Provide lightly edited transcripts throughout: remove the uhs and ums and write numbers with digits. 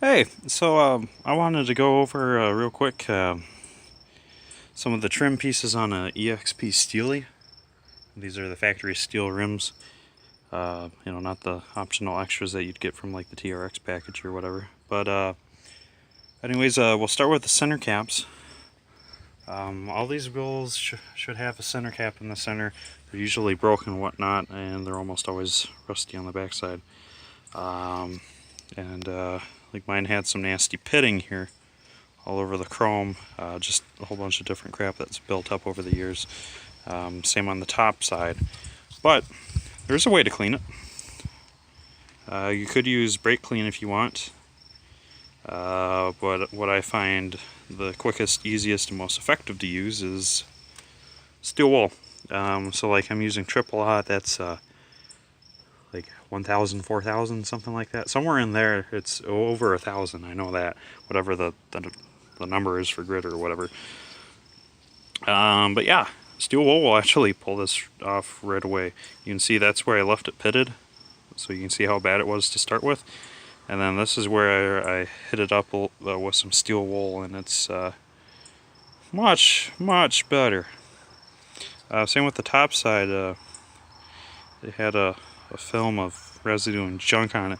Hey, so I wanted to go over real quick some of the trim pieces on a EXP Steely. These are the factory steel rims. Not the optional extras that you'd get from like the TRX package or whatever. But anyways, we'll start with the center caps. All these wheels should have a center cap in the center. They're usually broken and whatnot, and they're almost always rusty on the backside. Like mine had some nasty pitting here all over the chrome, just a whole bunch of different crap that's built up over the years. Same on the top side, but there's a way to clean it. You could use brake clean if you want, but what I find the quickest, easiest, and most effective to use is steel wool. So like I'm using triple aught, that's like 1,000, 4,000, something like that. Somewhere in there, it's over 1,000. I know that, whatever the number is for grit or whatever. But yeah, steel wool will actually pull this off right away. You can see that's where I left it pitted, so you can see how bad it was to start with. And then this is where I hit it up with some steel wool, and it's much better. Same with the top side. It had a film of residue and junk on it,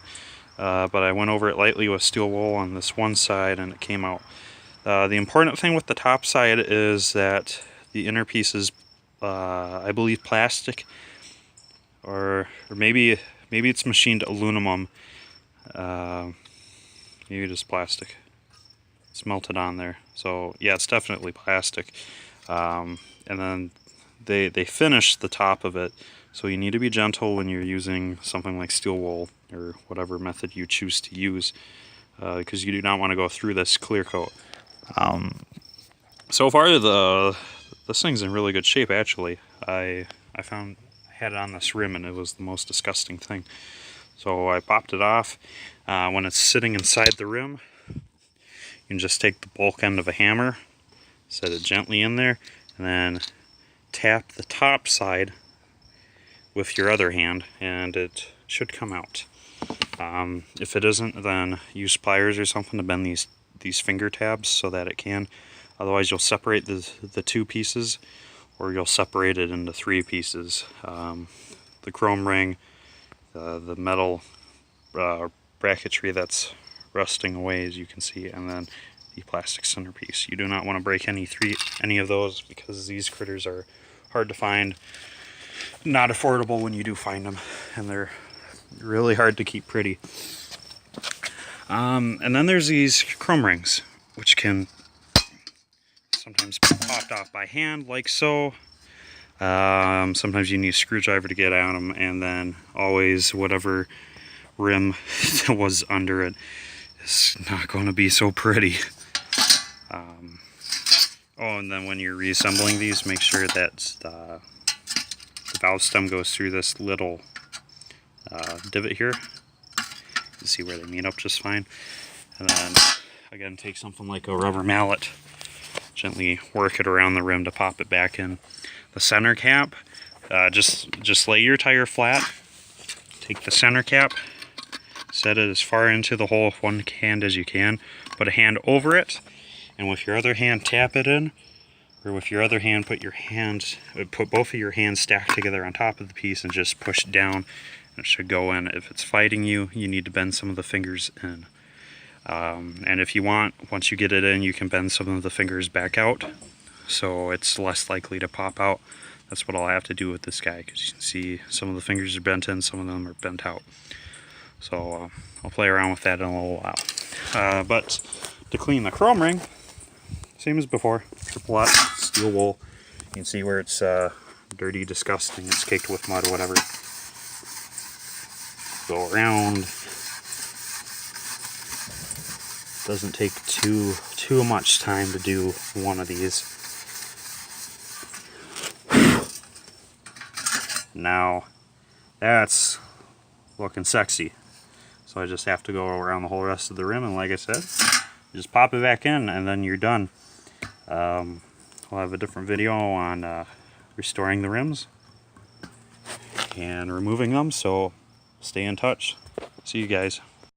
but I went over it lightly with steel wool on this one side and it came out. The important thing with the top side is that the inner piece is I believe plastic, or maybe it's machined aluminum, maybe just plastic. It's melted on there, so yeah, it's definitely plastic. And then they finish the top of it, so you need to be gentle when you're using something like steel wool or whatever method you choose to use, because you do not want to go through this clear coat. So far this thing's in really good shape actually. I found I had it on this rim and it was the most disgusting thing. So I popped it off. When it's sitting inside the rim, you can just take the bulk end of a hammer, set it gently in there, and then tap the top side with your other hand and it should come out. If it isn't, then use pliers or something to bend these finger tabs so that it can. Otherwise you'll separate the two pieces, or you'll separate it into three pieces. The chrome ring, the metal bracketry that's rusting away, as you can see, and then the plastic centerpiece. You do not want to break any of those, because these critters are hard to find, not affordable when you do find them, and they're really hard to keep pretty. And then there's these chrome rings, which can sometimes be popped off by hand, like so. Sometimes you need a screwdriver to get at them, and then always whatever rim that was under it is not going to be so pretty. And then when you're reassembling these, make sure that the valve stem goes through this little divot here. You can see where they meet up just fine. And then again, take something like a rubber mallet, gently work it around the rim to pop it back in. The center cap, just lay your tire flat, take the center cap, set it as far into the hole with one hand as you can, put a hand over it, and with your other hand tap it in, or with your other hand put both of your hands stacked together on top of the piece and just push it down, and it should go in. If it's fighting you, you need to bend some of the fingers in. And if you want, once you get it in, you can bend some of the fingers back out, so it's less likely to pop out. That's what I'll have to do with this guy, because you can see some of the fingers are bent in, some of them are bent out. So I'll play around with that in a little while. But to clean the chrome ring, same as before, triple aught steel wool. You can see where it's dirty, disgusting, it's caked with mud or whatever. Go around. Doesn't take too much time to do one of these. Now that's looking sexy. So I just have to go around the whole rest of the rim, and like I said, just pop it back in and then you're done. I'll have a different video on restoring the rims and removing them, so stay in touch. See you guys.